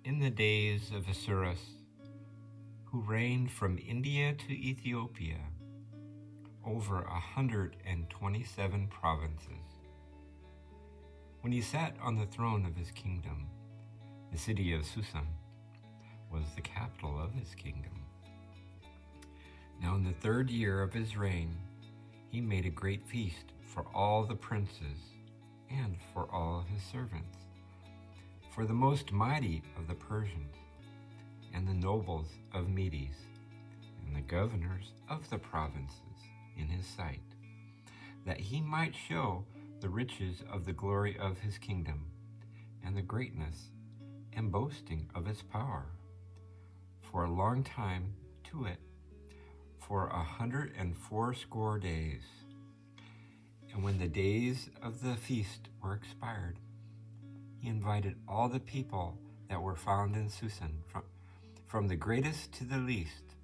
In the days of Asuras, who reigned from India to Ethiopia, over 127 provinces. When he sat on the throne of his kingdom, the city of Susan was the capital of his kingdom. Now in the 3rd year of his reign, he made a great feast for all the princes and for all his servants, for the most mighty of the Persians, and the nobles of Medes, and the governors of the provinces in his sight, that he might show the riches of the glory of his kingdom, and the greatness and boasting of his power, for a long time to it, for 180 days. And when the days of the feast were expired, he invited all the people that were found in Susan, from the greatest to the least,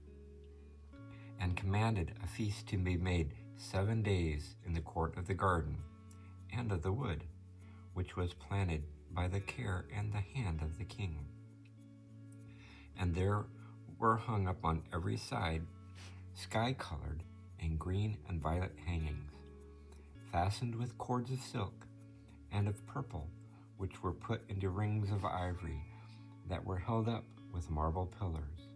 and commanded a feast to be made 7 days in the court of the garden and of the wood, which was planted by the care and the hand of the king. And there were hung up on every side sky-colored and green and violet hangings, fastened with cords of silk and of purple, which were put into rings of ivory that were held up with marble pillars.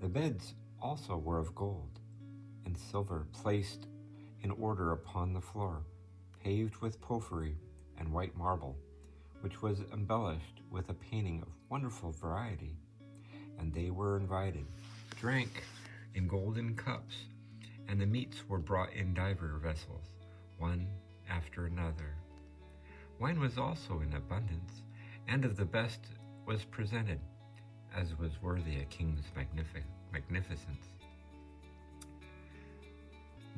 The beds also were of gold and silver, placed in order upon the floor, paved with porphyry and white marble, which was embellished with a painting of wonderful variety. And they were invited, drank in golden cups, and the meats were brought in divers vessels, one after another. Wine was also in abundance, and of the best was presented, as was worthy a king's magnificence.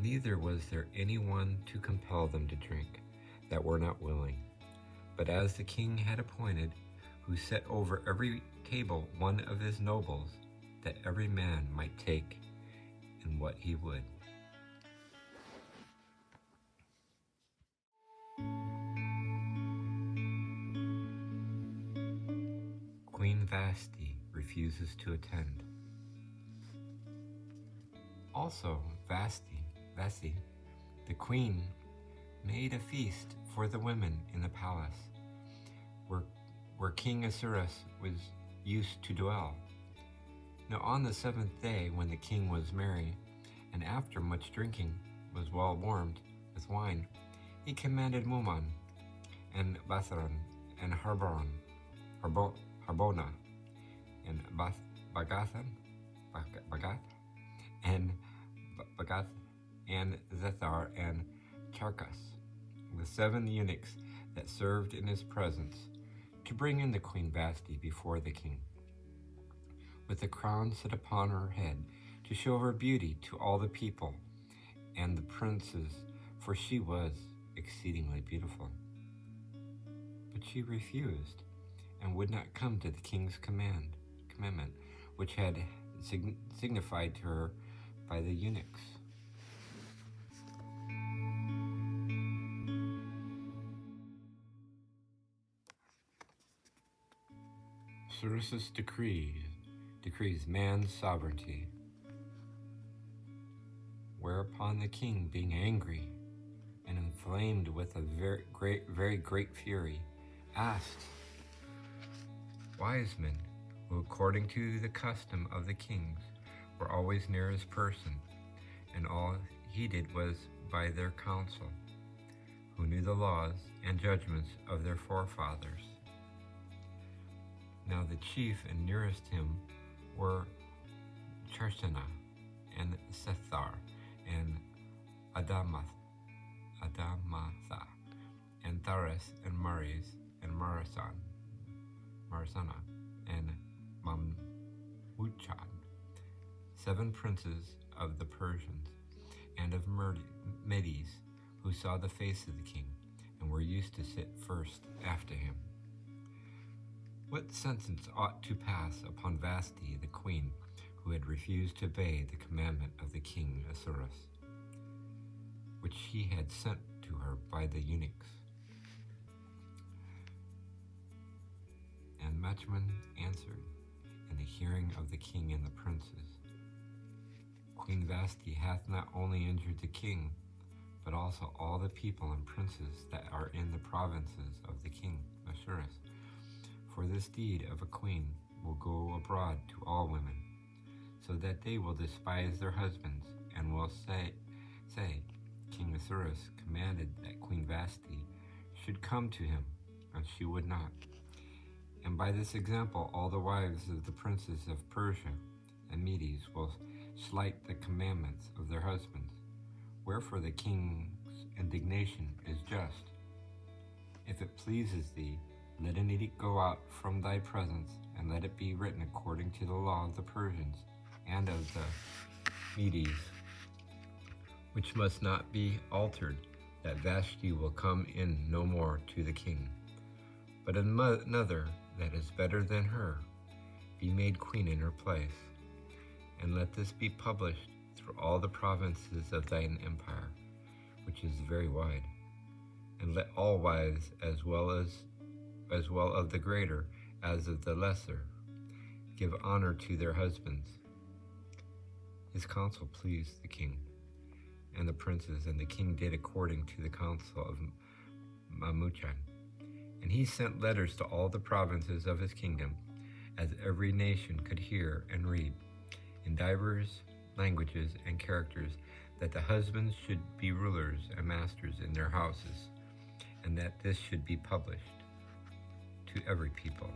Neither was there any one to compel them to drink that were not willing, but as the king had appointed, who set over every table one of his nobles, that every man might take in what he would. Queen Vashti refuses to attend. Also, Vashti, the queen, made a feast for the women in the palace, where King Asuras was used to dwell. Now on the 7th day, when the king was merry, and after much drinking was well warmed with wine, he commanded Muman, and Basaran, and Harbona, and Bagath, and Zethar, and Charkas, the 7 eunuchs that served in his presence, to bring in the Queen Vashti before the king, with a crown set upon her head, to show her beauty to all the people and the princes, for she was exceedingly beautiful. But she refused, and would not come to the king's commandment, which had signified to her by the eunuchs. Cyrus's decrees man's sovereignty. Whereupon the king, being angry and inflamed with a very great fury, asked wise men, who according to the custom of the kings were always near his person, and all he did was by their counsel, who knew the laws and judgments of their forefathers. Now the chief and nearest him were Charshana, and Sethar, and Adamatha, and Thares, and Maris, and Marsana, and Mamuchad, 7 princes of the Persians, and of Medes, who saw the face of the king, and were used to sit first after him. What sentence ought to pass upon Vashti the queen, who had refused to obey the commandment of the king Asuras, which he had sent to her by the eunuchs? And And Mechman answered in the hearing of the king and the princes, Queen Vashti hath not only injured the king, but also all the people and princes that are in the provinces of the king Ahasuerus. For this deed of a queen will go abroad to all women, so that they will despise their husbands, and will say, King Ahasuerus commanded that Queen Vashti should come to him, and she would not. And by this example all the wives of the princes of Persia and Medes will slight the commandments of their husbands. Wherefore the king's indignation is just. If it pleases thee, let an edict go out from thy presence, and let it be written according to the law of the Persians and of the Medes, which must not be altered, that Vashti will come in no more to the king, but another that is better than her be made queen in her place. And let this be published through all the provinces of thine empire, which is very wide. And let all wives, as well of the greater as of the lesser, give honor to their husbands. His counsel pleased the king and the princes, and the king did according to the counsel of Mamuchan. And he sent letters to all the provinces of his kingdom, as every nation could hear and read, in divers languages and characters, that the husbands should be rulers and masters in their houses, and that this should be published to every people.